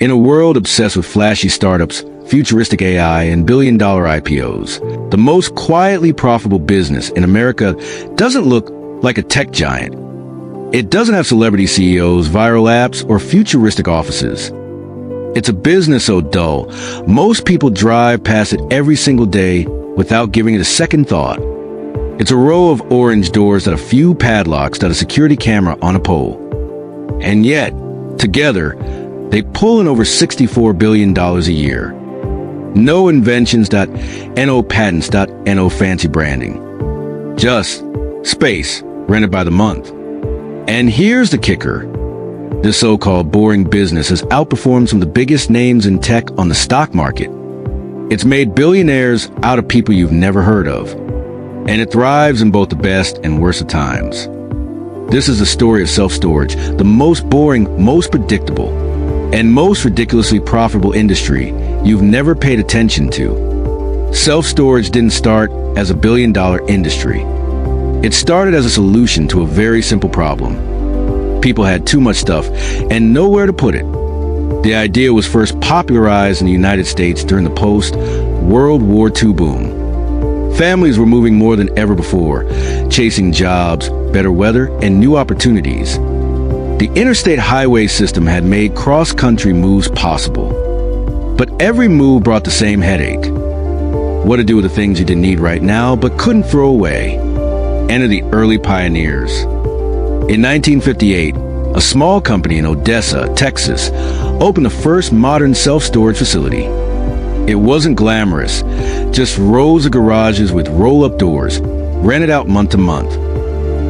In a world obsessed with flashy startups, futuristic AI, and billion-dollar IPOs, the most quietly profitable business in America doesn't look like a tech giant. It doesn't have celebrity CEOs, viral apps, or futuristic offices. It's a business so dull, most people drive past it every single day without giving it a second thought. It's a row of orange doors that a few padlocks that a security camera on a pole. And yet, together, they pull in over $64 billion a year. No inventions.no patents.no fancy branding. Just space rented by the month. And here's the kicker. This so-called boring business has outperformed some of the biggest names in tech on the stock market. It's made billionaires out of people you've never heard of. And it thrives in both the best and worst of times. This is the story of self-storage, the most boring, most predictable, and most ridiculously profitable industry you've never paid attention to. Self-storage didn't start as a billion-dollar industry. It started as a solution to a very simple problem. People had too much stuff and nowhere to put it. The idea was first popularized in the United States during the post-World War II boom. Families were moving more than ever before, chasing jobs, better weather, and new opportunities. The interstate highway system had made cross-country moves possible. But every move brought the same headache. What to do with the things you didn't need right now but couldn't throw away? Enter the early pioneers. In 1958, a small company in Odessa, Texas, opened the first modern self-storage facility. It wasn't glamorous, just rows of garages with roll-up doors, rented out month to month.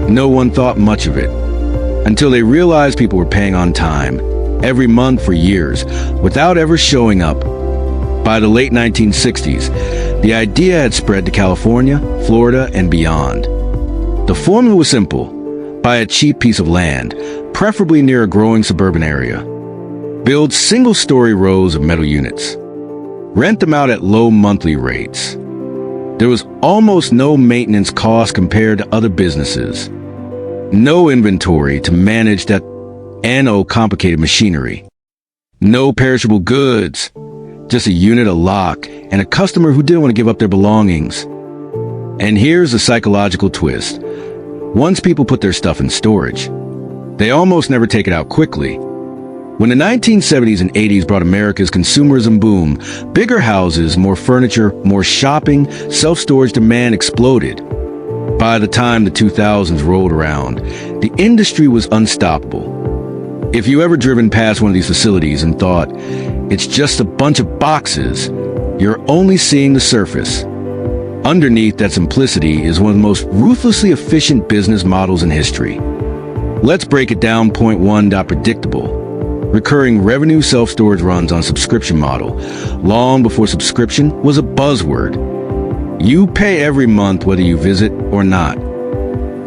No one thought much of it, until they realized people were paying on time, every month for years, without ever showing up. By the late 1960s, the idea had spread to California, Florida, and beyond. The formula was simple. Buy a cheap piece of land, preferably near a growing suburban area. Build single-story rows of metal units. Rent them out at low monthly rates. There was almost no maintenance cost compared to other businesses. No inventory to manage that complicated machinery. No perishable goods. Just a unit, a lock, and a customer who didn't want to give up their belongings. And here's the psychological twist. Once people put their stuff in storage, they almost never take it out quickly. When the 1970s and 80s brought America's consumerism boom, bigger houses, more furniture, more shopping, self-storage demand exploded. By the time the 2000s rolled around, the industry was unstoppable. If you ever driven past one of these facilities and thought, it's just a bunch of boxes, you're only seeing the surface. Underneath that simplicity is one of the most ruthlessly efficient business models in history. Let's break it down. Point 1. Predictable. Recurring revenue self-storage runs on a subscription model, long before subscription was a buzzword. You pay every month whether you visit or not.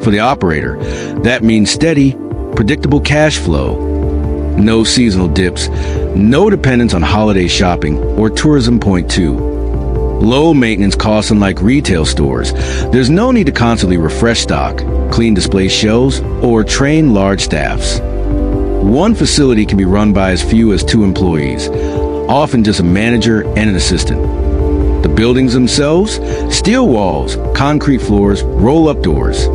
For the operator, that means steady, predictable cash flow. No seasonal dips, no dependence on holiday shopping or tourism. Point 2. Low maintenance costs. Unlike retail stores, there's no need to constantly refresh stock, clean display shelves, or train large staffs. One facility can be run by as few as 2 employees, often just a manager and an assistant. The buildings themselves, steel walls, concrete floors, roll-up doors.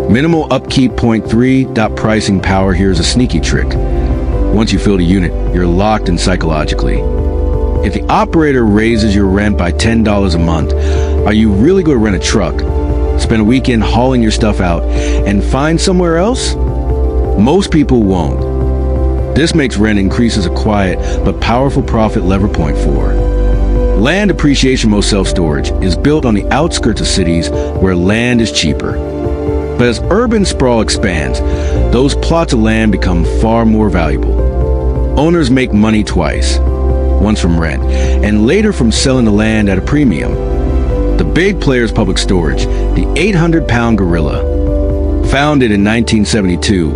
Minimal upkeep. Point 3. Pricing power. Here's a sneaky trick. Once you fill the unit, you're locked in psychologically. If the operator raises your rent by $10 a month, are you really going to rent a truck, spend a weekend hauling your stuff out, and find somewhere else? Most people won't. This makes rent increases a quiet but powerful profit lever. Point 4. Land appreciation. Most self-storage is built on the outskirts of cities where land is cheaper. But as urban sprawl expands, those plots of land become far more valuable. Owners make money twice. Once from rent, and later from selling the land at a premium. The big player's Public Storage, the 800-pound gorilla. Founded in 1972,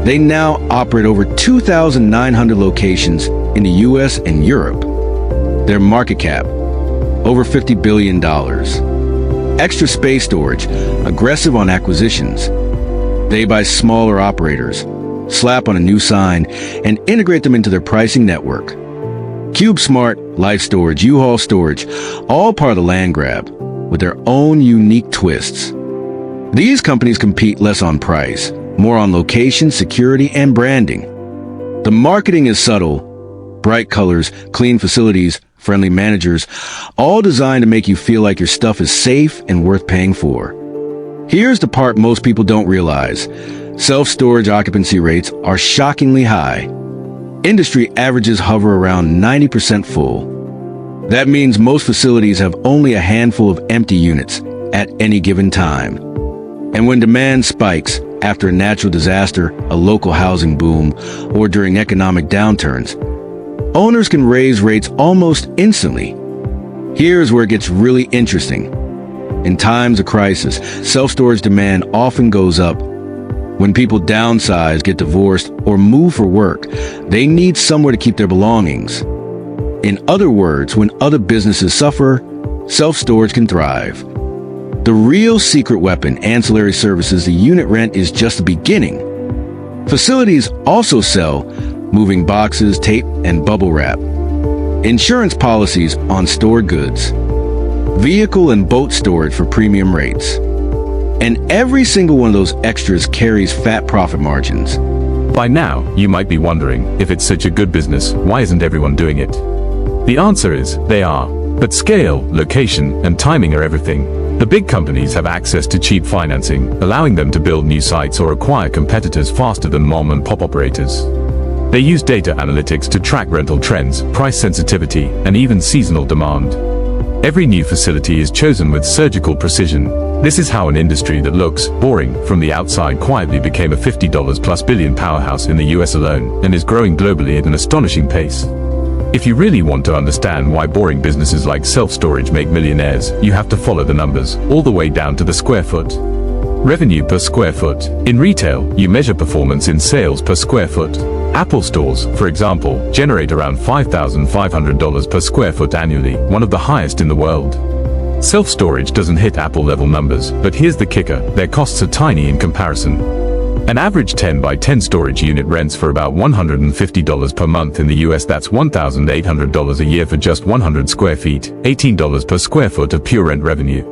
they now operate over 2,900 locations in the US and Europe. Their market cap, over $50 billion. Extra Space Storage, aggressive on acquisitions. They buy smaller operators, slap on a new sign, and integrate them into their pricing network. CubeSmart, Life Storage, U-Haul Storage, all part of the land grab, with their own unique twists. These companies compete less on price, more on location, security, and branding. The marketing is subtle: bright colors, clean facilities, friendly managers, all designed to make you feel like your stuff is safe and worth paying for. Here's the part most people don't realize. Self-storage occupancy rates are shockingly high. Industry averages hover around 90% full. That means most facilities have only a handful of empty units at any given time. And when demand spikes after a natural disaster, a local housing boom, or during economic downturns, owners can raise rates almost instantly. Here's where it gets really interesting. In times of crisis, self-storage demand often goes up. When people downsize, get divorced, or move for work, they need somewhere to keep their belongings. In other words, when other businesses suffer, self-storage can thrive. The real secret weapon, ancillary services, the unit rent, is just the beginning. Facilities also sell moving boxes, tape, and bubble wrap, insurance policies on stored goods, vehicle and boat storage for premium rates. And every single one of those extras carries fat profit margins. By now, you might be wondering, if it's such a good business, why isn't everyone doing it? The answer is, they are. But scale, location, and timing are everything. The big companies have access to cheap financing, allowing them to build new sites or acquire competitors faster than mom-and-pop operators. They use data analytics to track rental trends, price sensitivity, and even seasonal demand. Every new facility is chosen with surgical precision. This is how an industry that looks boring from the outside quietly became a $50+ billion powerhouse in the US alone, and is growing globally at an astonishing pace. If you really want to understand why boring businesses like self-storage make millionaires, you have to follow the numbers, all the way down to the square foot. Revenue per square foot. In retail, you measure performance in sales per square foot. Apple stores, for example, generate around $5,500 per square foot annually, one of the highest in the world. Self-storage doesn't hit Apple-level numbers, but here's the kicker: their costs are tiny in comparison. An average 10 by 10 storage unit rents for about $150 per month in the US. That's $1,800 a year for just 100 square feet, $18 per square foot of pure rent revenue.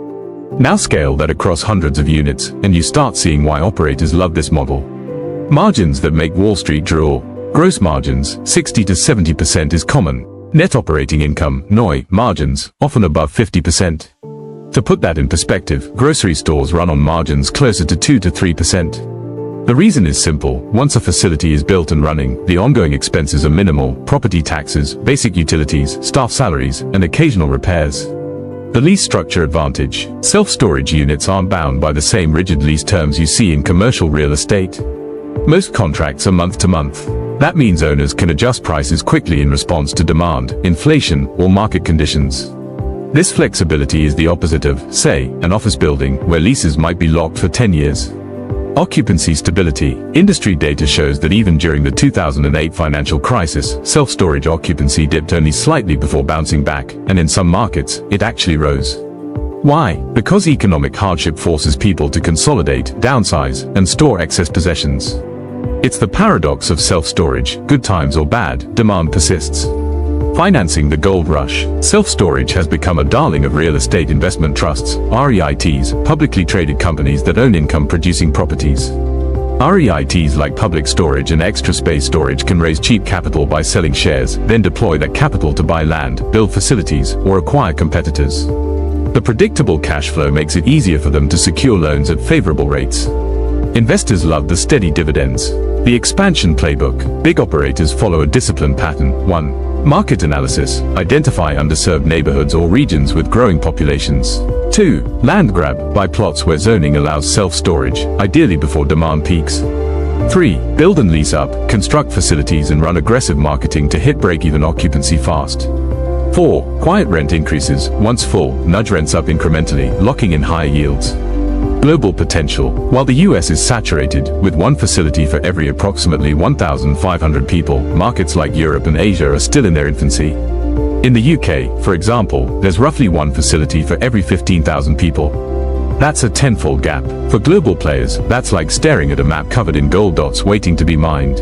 Now scale that across hundreds of units, and you start seeing why operators love this model. Margins that make Wall Street drool. Gross margins, 60 to 70% is common. Net operating income, NOI, margins, often above 50%. To put that in perspective, grocery stores run on margins closer to 2 to 3%. The reason is simple: once a facility is built and running, the ongoing expenses are minimal: property taxes, basic utilities, staff salaries, and occasional repairs. The lease structure advantage. Self-storage units aren't bound by the same rigid lease terms you see in commercial real estate. Most contracts are month to month. That means owners can adjust prices quickly in response to demand, inflation, or market conditions. This flexibility is the opposite of, say, an office building, where leases might be locked for 10 years. Occupancy stability. Industry data shows that even during the 2008 financial crisis, self-storage occupancy dipped only slightly before bouncing back, and in some markets, it actually rose. Why? Because economic hardship forces people to consolidate, downsize, and store excess possessions. It's the paradox of self-storage: good times or bad, demand persists. Financing the gold rush. Self-storage has become a darling of real estate investment trusts, REITs, publicly traded companies that own income-producing properties. REITs, like Public Storage and Extra Space Storage, can raise cheap capital by selling shares, then deploy that capital to buy land, build facilities, or acquire competitors. The predictable cash flow makes it easier for them to secure loans at favorable rates. Investors love the steady dividends. The expansion playbook. Big operators follow a disciplined pattern. 1. Market analysis. Identify underserved neighborhoods or regions with growing populations. 2. Land grab. Buy plots where zoning allows self-storage, ideally before demand peaks. 3. Build and lease up. Construct facilities and run aggressive marketing to hit break-even occupancy fast. 4. Quiet rent increases. Once full, nudge rents up incrementally, locking in higher yields. Global potential. While the US is saturated, with one facility for every approximately 1,500 people, markets like Europe and Asia are still in their infancy. In the UK, for example, there's roughly one facility for every 15,000 people. That's a tenfold gap. For global players, that's like staring at a map covered in gold dots waiting to be mined.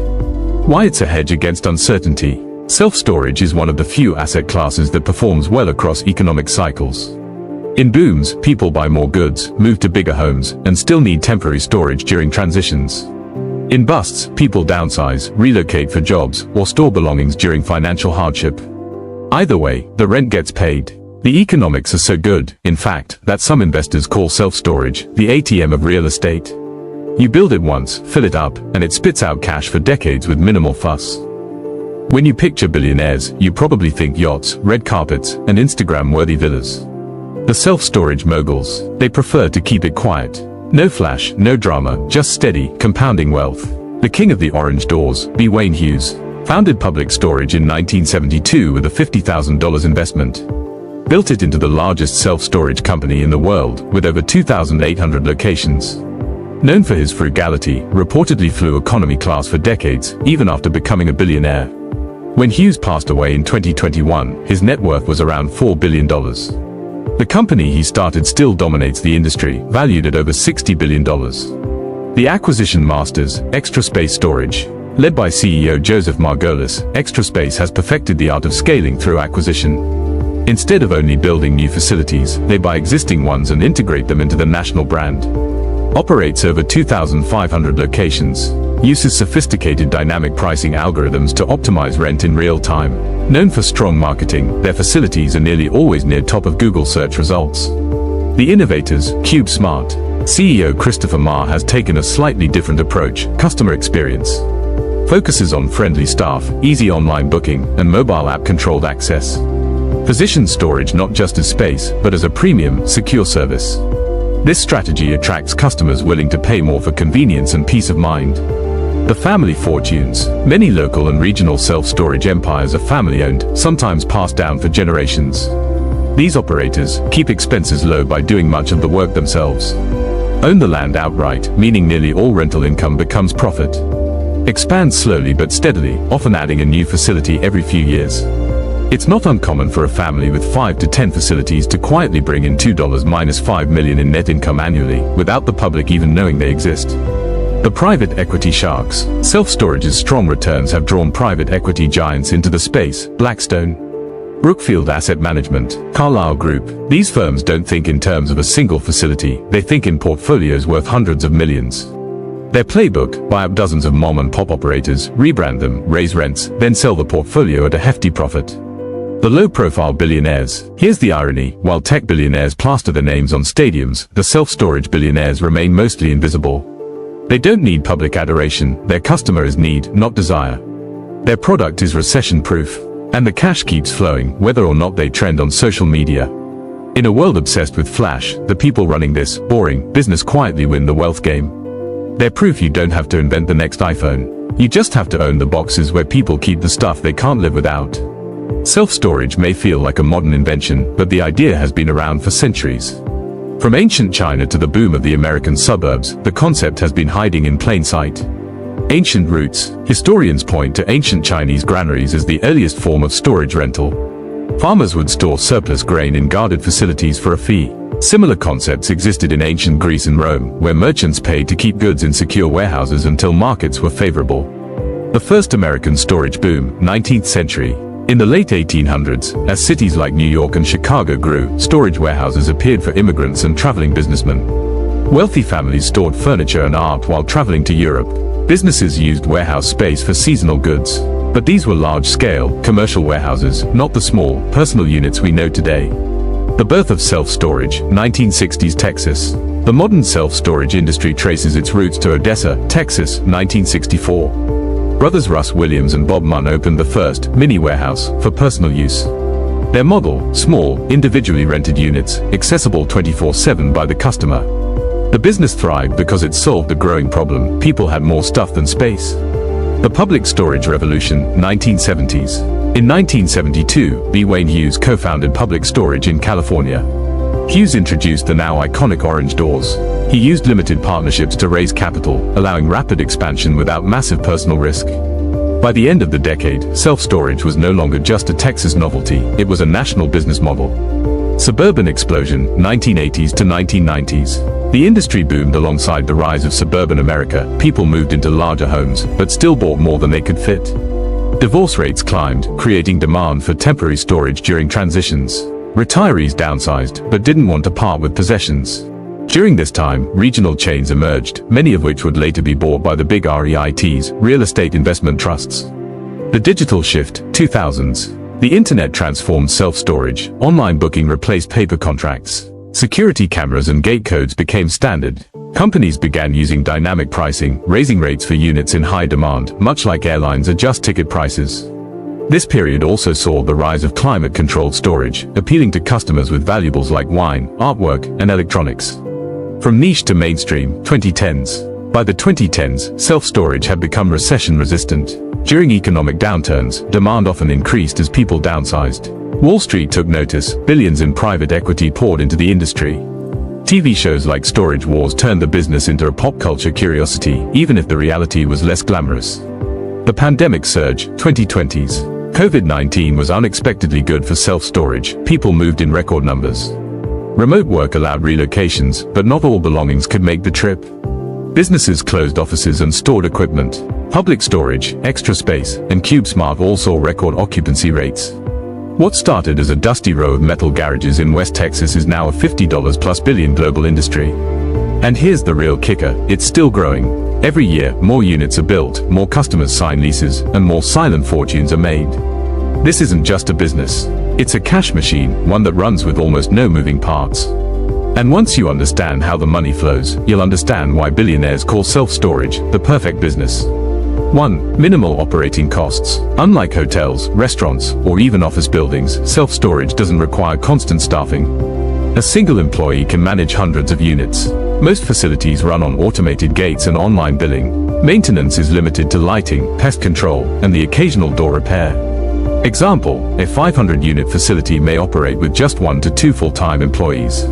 Why it's a hedge against uncertainty. Self-storage is one of the few asset classes that performs well across economic cycles. In booms, people buy more goods, move to bigger homes, and still need temporary storage during transitions. In busts, people downsize, relocate for jobs, or store belongings during financial hardship. Either way, the rent gets paid. The economics are so good, in fact, that some investors call self-storage the ATM of real estate. You build it once, fill it up, and it spits out cash for decades with minimal fuss. When you picture billionaires, you probably think yachts, red carpets, and Instagram-worthy villas. The self-storage moguls, they prefer to keep it quiet. No flash, no drama, just steady, compounding wealth. The king of the orange doors, B. Wayne Hughes, founded Public Storage in 1972 with a $50,000 investment. Built it into the largest self-storage company in the world, with over 2,800 locations. Known for his frugality, reportedly flew economy class for decades, even after becoming a billionaire. When Hughes passed away in 2021, his net worth was around $4 billion. The company he started still dominates the industry, valued at over $60 billion. The acquisition masters, Extra Space Storage. Led by CEO Joseph Margolis, Extra Space has perfected the art of scaling through acquisition. Instead of only building new facilities, they buy existing ones and integrate them into the national brand. Operates over 2,500 locations. Uses sophisticated dynamic pricing algorithms to optimize rent in real time. Known for strong marketing, their facilities are nearly always near top of Google search results. The innovators, Cube Smart. CEO Christopher Ma has taken a slightly different approach, customer experience. Focuses on friendly staff, easy online booking, and mobile app-controlled access. Positions storage not just as space, but as a premium, secure service. This strategy attracts customers willing to pay more for convenience and peace of mind. The family fortunes. Many local and regional self-storage empires are family-owned, sometimes passed down for generations. These operators keep expenses low by doing much of the work themselves. Own the land outright, meaning nearly all rental income becomes profit. Expand slowly but steadily, often adding a new facility every few years. It's not uncommon for a family with 5 to 10 facilities to quietly bring in $2-5 million in net income annually, without the public even knowing they exist. The private equity sharks. Self-storage's strong returns have drawn private equity giants into the space. Blackstone, Brookfield Asset Management, Carlyle Group. These firms don't think in terms of a single facility, they think in portfolios worth hundreds of millions. Their playbook: buy up dozens of mom-and-pop operators, rebrand them, raise rents, then sell the portfolio at a hefty profit. The low-profile billionaires. Here's the irony: while tech billionaires plaster their names on stadiums, the self-storage billionaires remain mostly invisible. They don't need public adoration, their customer is need, not desire. Their product is recession-proof, and the cash keeps flowing, whether or not they trend on social media. In a world obsessed with flash, the people running this boring business quietly win the wealth game. They're proof you don't have to invent the next iPhone. You just have to own the boxes where people keep the stuff they can't live without. Self-storage may feel like a modern invention, but the idea has been around for centuries. From ancient China to the boom of the American suburbs, the concept has been hiding in plain sight. Ancient roots. Historians point to ancient Chinese granaries as the earliest form of storage rental. Farmers would store surplus grain in guarded facilities for a fee. Similar concepts existed in ancient Greece and Rome, where merchants paid to keep goods in secure warehouses until markets were favorable. The first American storage boom, 19th century. In the late 1800s, as cities like New York and Chicago grew, storage warehouses appeared for immigrants and traveling businessmen. Wealthy families stored furniture and art while traveling to Europe. Businesses used warehouse space for seasonal goods. But these were large-scale, commercial warehouses, not the small, personal units we know today. The birth of self-storage, 1960s Texas. The modern self-storage industry traces its roots to Odessa, Texas, 1964. Brothers Russ Williams and Bob Munn opened the first mini warehouse for personal use. Their model: small, individually rented units, accessible 24/7 by the customer. The business thrived because it solved a growing problem: people had more stuff than space. The public storage revolution, 1970s. In 1972, B. Wayne Hughes co-founded Public Storage in California. Hughes introduced the now iconic orange doors. He used limited partnerships to raise capital, allowing rapid expansion without massive personal risk. By the end of the decade, self-storage was no longer just a Texas novelty, it was a national business model. Suburban explosion, 1980s to 1990s. The industry boomed alongside the rise of suburban America. People moved into larger homes, but still bought more than they could fit. Divorce rates climbed, creating demand for temporary storage during transitions. Retirees downsized, but didn't want to part with possessions. During this time, regional chains emerged, many of which would later be bought by the big REITs, real estate investment trusts. The digital shift, 2000s. The internet transformed self-storage, online booking replaced paper contracts. Security cameras and gate codes became standard. Companies began using dynamic pricing, raising rates for units in high demand, much like airlines adjust ticket prices. This period also saw the rise of climate-controlled storage, appealing to customers with valuables like wine, artwork, and electronics. From niche to mainstream, 2010s. By the 2010s, self-storage had become recession-resistant. During economic downturns, demand often increased as people downsized. Wall Street took notice, billions in private equity poured into the industry. TV shows like Storage Wars turned the business into a pop culture curiosity, even if the reality was less glamorous. The pandemic surge, 2020s. COVID-19 was unexpectedly good for self-storage. People moved in record numbers. Remote work allowed relocations, but not all belongings could make the trip. Businesses closed offices and stored equipment. Public storage, Extra Space, and CubeSmart all saw record occupancy rates. What started as a dusty row of metal garages in West Texas is now a $50+ billion global industry. And here's the real kicker, it's still growing. Every year, more units are built, more customers sign leases, and more silent fortunes are made. This isn't just a business. It's a cash machine, one that runs with almost no moving parts. And once you understand how the money flows, you'll understand why billionaires call self-storage the perfect business. 1. Minimal operating costs. Unlike hotels, restaurants, or even office buildings, self-storage doesn't require constant staffing. A single employee can manage hundreds of units. Most facilities run on automated gates and online billing. Maintenance is limited to lighting, pest control, and the occasional door repair. Example, a 500-unit facility may operate with just 1 to 2 full-time employees.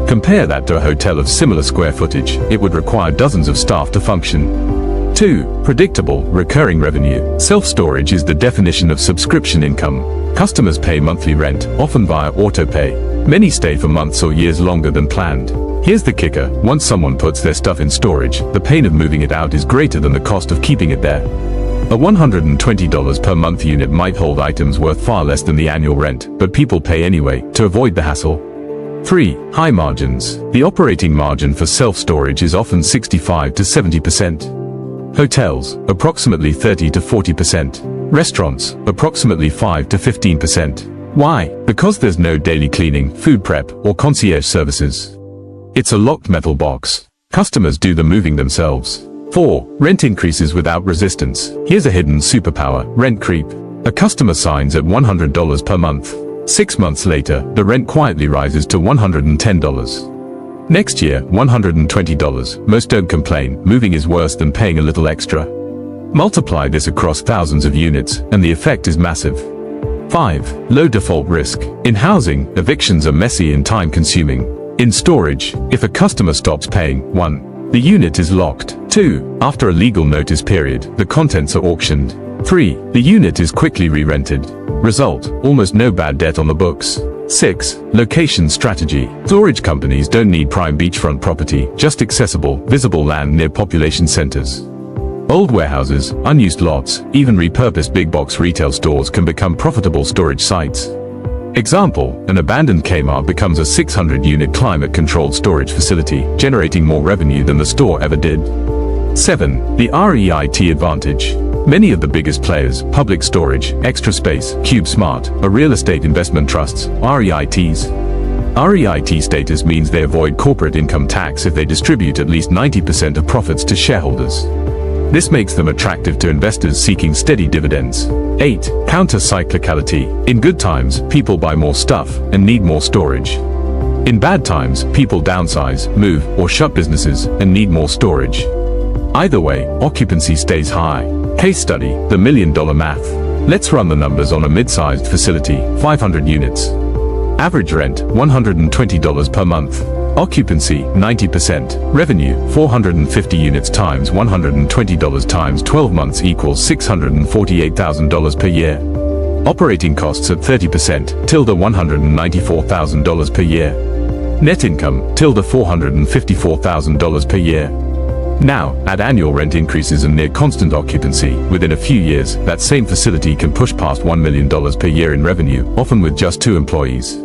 Compare that to a hotel of similar square footage, it would require dozens of staff to function. 2. Predictable, recurring revenue. Self-storage is the definition of subscription income. Customers pay monthly rent, often via autopay. Many stay for months or years longer than planned. Here's the kicker, once someone puts their stuff in storage, the pain of moving it out is greater than the cost of keeping it there. A $120 per month unit might hold items worth far less than the annual rent, but people pay anyway, to avoid the hassle. 3. High margins. The operating margin for self-storage is often 65 to 70%. Hotels, approximately 30 to 40%. Restaurants, approximately 5 to 15%. Why? Because there's no daily cleaning, food prep, or concierge services. It's a locked metal box. Customers do the moving themselves. 4. Rent increases without resistance. Here's a hidden superpower, rent creep. A customer signs at $100 per month. 6 months later, the rent quietly rises to $110. Next year, $120. Most don't complain, moving is worse than paying a little extra. Multiply this across thousands of units, and the effect is massive. 5. Low default risk. In housing, evictions are messy and time-consuming. In storage, if a customer stops paying, 1. The unit is locked. 2. After a legal notice period, the contents are auctioned. 3. The unit is quickly re-rented. Result, almost no bad debt on the books. 6. Location strategy. Storage companies don't need prime beachfront property, just accessible, visible land near population centers. Old warehouses, unused lots, even repurposed big box retail stores can become profitable storage sites. Example, an abandoned Kmart becomes a 600-unit climate-controlled storage facility, generating more revenue than the store ever did. 7. The REIT advantage. Many of the biggest players, Public Storage, Extra Space, CubeSmart, are real estate investment trusts, REITs. REIT status means they avoid corporate income tax if they distribute at least 90% of profits to shareholders. This makes them attractive to investors seeking steady dividends. 8. Counter-cyclicality. In good times, people buy more stuff and need more storage. In bad times, people downsize, move, or shut businesses and need more storage. Either way, occupancy stays high. Case study, the $1 million math. Let's run the numbers on a mid-sized facility, 500 units. Average rent, $120 per month. Occupancy, 90%. Revenue, 450 units times $120 times 12 months equals $648,000 per year. Operating costs at 30%, $194,000 per year. Net income, $454,000 per year. Now, add annual rent increases and near constant occupancy. Within a few years, that same facility can push past $1 million per year in revenue, often with just 2 employees.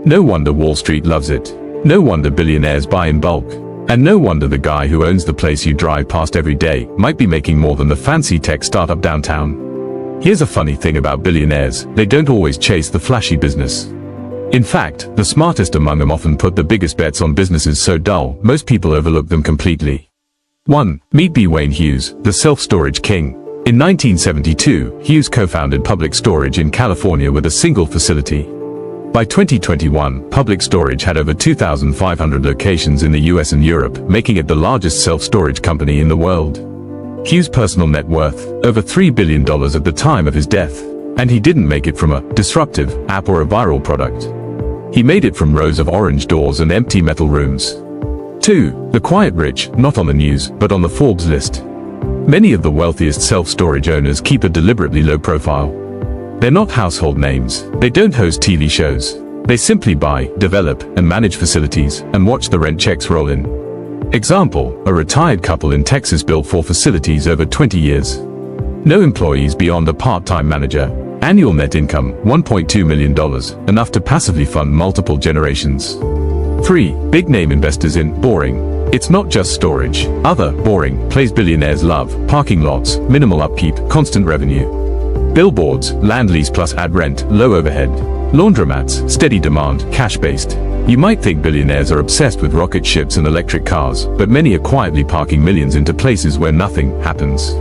No wonder Wall Street loves it. No wonder billionaires buy in bulk. And no wonder the guy who owns the place you drive past every day might be making more than the fancy tech startup downtown. Here's a funny thing about billionaires: they don't always chase the flashy business. In fact, the smartest among them often put the biggest bets on businesses so dull, most people overlook them completely. 1. Meet B. Wayne Hughes, the self-storage king. In 1972, Hughes co-founded Public Storage in California with a single facility. By 2021, Public Storage had over 2,500 locations in the US and Europe, making it the largest self-storage company in the world. Hughes' personal net worth, over $3 billion at the time of his death. And he didn't make it from a disruptive app or a viral product. He made it from rows of orange doors and empty metal rooms. 2. The quiet rich, not on the news, but on the Forbes list. Many of the wealthiest self-storage owners keep a deliberately low profile. They're not household names. They don't host TV shows. They simply buy, develop, and manage facilities, and watch the rent checks roll in. Example, a retired couple in Texas built 4 facilities over 20 years. No employees beyond a part-time manager. Annual net income, $1.2 million, enough to passively fund multiple generations. 3. Big-name investors in boring. It's not just storage. Other boring plays billionaires love: parking lots, minimal upkeep, constant revenue. Billboards, land lease plus ad rent, low overhead. Laundromats, steady demand, cash-based. You might think billionaires are obsessed with rocket ships and electric cars, but many are quietly parking millions into places where nothing happens.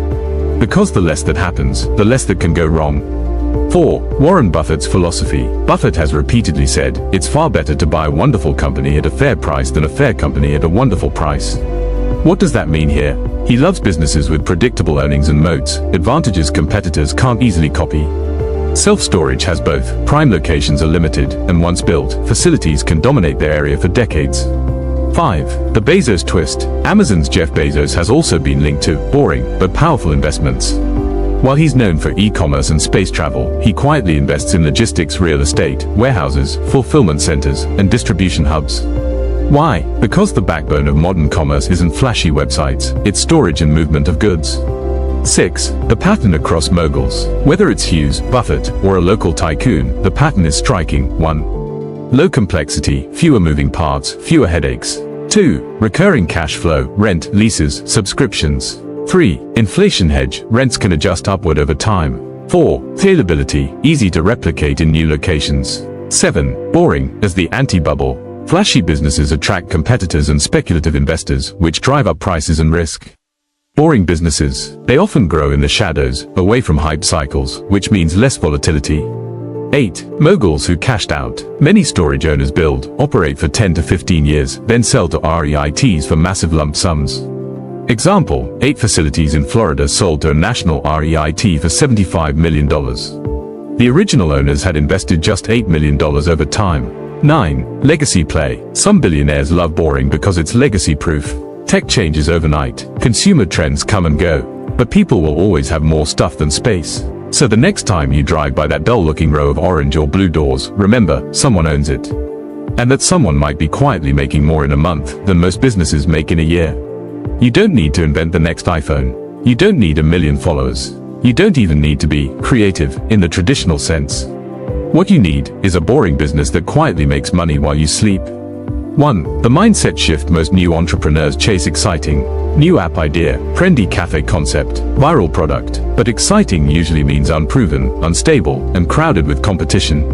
Because the less that happens, the less that can go wrong. 4. Warren Buffett's philosophy. Buffett has repeatedly said, it's far better to buy a wonderful company at a fair price than a fair company at a wonderful price. What does that mean here? He loves businesses with predictable earnings and moats, advantages competitors can't easily copy. Self-storage has both. Prime locations are limited, and once built, facilities can dominate their area for decades. 5. The Bezos twist. Amazon's Jeff Bezos has also been linked to boring but powerful investments. While he's known for e-commerce and space travel, he quietly invests in logistics, real estate, warehouses, fulfillment centers, and distribution hubs. Why? Because the backbone of modern commerce isn't flashy websites, it's storage and movement of goods. 6. The pattern across moguls. Whether it's Hughes, Buffett, or a local tycoon, the pattern is striking. 1. Low complexity, fewer moving parts, fewer headaches. 2. Recurring cash flow, rent, leases, subscriptions. 3. Inflation hedge, rents can adjust upward over time. 4. Scalability, easy to replicate in new locations. 7. Boring, as the anti-bubble. Flashy businesses attract competitors and speculative investors, which drive up prices and risk. Boring businesses, they often grow in the shadows, away from hype cycles, which means less volatility. 8. Moguls who cashed out. Many storage owners build, operate for 10 to 15 years, then sell to REITs for massive lump sums. Example, 8 facilities in Florida sold to a national REIT for $75 million. The original owners had invested just $8 million over time. 9. Legacy play. Some billionaires love boring because it's legacy-proof. Tech changes overnight. Consumer trends come and go. But people will always have more stuff than space. So the next time you drive by that dull-looking row of orange or blue doors, remember, someone owns it. And that someone might be quietly making more in a month than most businesses make in a year. You don't need to invent the next iPhone. You don't need 1 million followers. You don't even need to be creative in the traditional sense. What you need is a boring business that quietly makes money while you sleep. 1. The mindset shift. Most new entrepreneurs chase exciting, new app idea, trendy cafe concept, viral product. But exciting usually means unproven, unstable, and crowded with competition.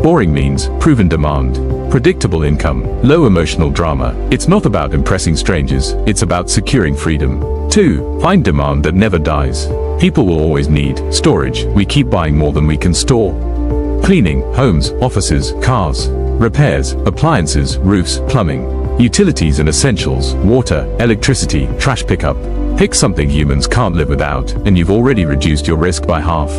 Boring means proven demand, predictable income, low emotional drama. It's not about impressing strangers, it's about securing freedom. 2. Find demand that never dies. People will always need storage. We keep buying more than we can store. Cleaning, homes, offices, cars, repairs, appliances, roofs, plumbing, utilities and essentials, water, electricity, trash pickup. Pick something humans can't live without, and you've already reduced your risk by half.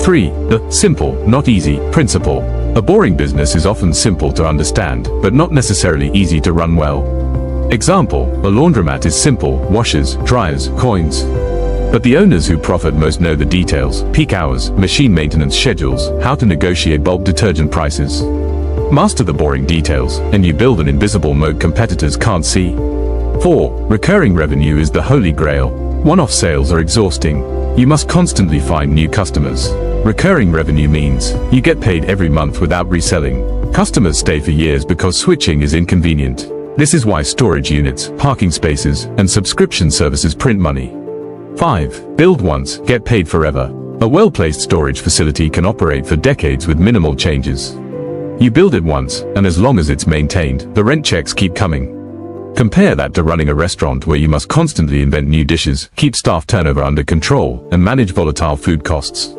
3. The simple, not easy principle. A boring business is often simple to understand, but not necessarily easy to run well. Example, a laundromat is simple: washers, dryers, coins. But the owners who profit most know the details: peak hours, machine maintenance schedules, how to negotiate bulk detergent prices. Master the boring details, and you build an invisible moat competitors can't see. 4. Recurring revenue is the holy grail. One-off sales are exhausting. You must constantly find new customers. Recurring revenue means you get paid every month without reselling. Customers stay for years because switching is inconvenient. This is why storage units, parking spaces, and subscription services print money. 5. Build once, get paid forever. A well-placed storage facility can operate for decades with minimal changes. You build it once, and as long as it's maintained, the rent checks keep coming. Compare that to running a restaurant where you must constantly invent new dishes, keep staff turnover under control, and manage volatile food costs.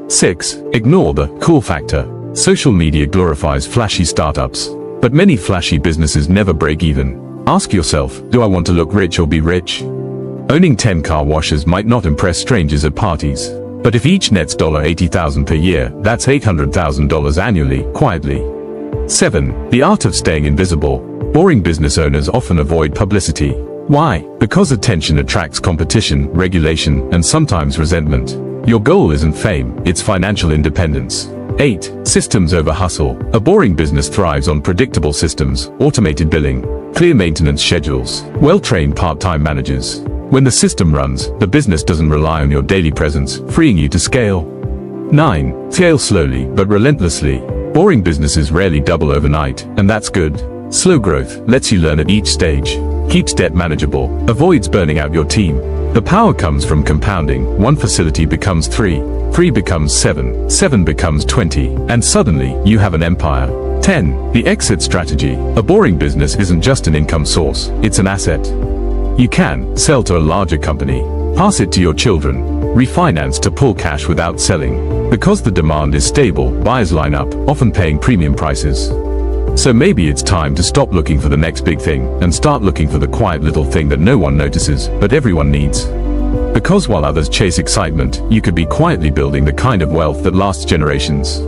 6. Ignore the cool factor. Social media glorifies flashy startups. But many flashy businesses never break even. Ask yourself, do I want to look rich or be rich? Owning 10 car washes might not impress strangers at parties. But if each nets $80,000 per year, that's $800,000 annually, quietly. 7. The art of staying invisible. Boring business owners often avoid publicity. Why? Because attention attracts competition, regulation, and sometimes resentment. Your goal isn't fame, it's financial independence. 8. Systems over hustle. A boring business thrives on predictable systems, automated billing, clear maintenance schedules, well-trained part-time managers. When the system runs, the business doesn't rely on your daily presence, freeing you to scale. 9. Scale slowly, but relentlessly. Boring businesses rarely double overnight, and that's good. Slow growth lets you learn at each stage, keeps debt manageable, avoids burning out your team. The power comes from compounding. One facility becomes 3, 3 becomes 7, 7 becomes 20, and suddenly, you have an empire. 10. The exit strategy. A boring business isn't just an income source, it's an asset. You can sell to a larger company, pass it to your children, refinance to pull cash without selling. Because the demand is stable, buyers line up, often paying premium prices. So maybe it's time to stop looking for the next big thing and start looking for the quiet little thing that no one notices, but everyone needs. Because while others chase excitement, you could be quietly building the kind of wealth that lasts generations.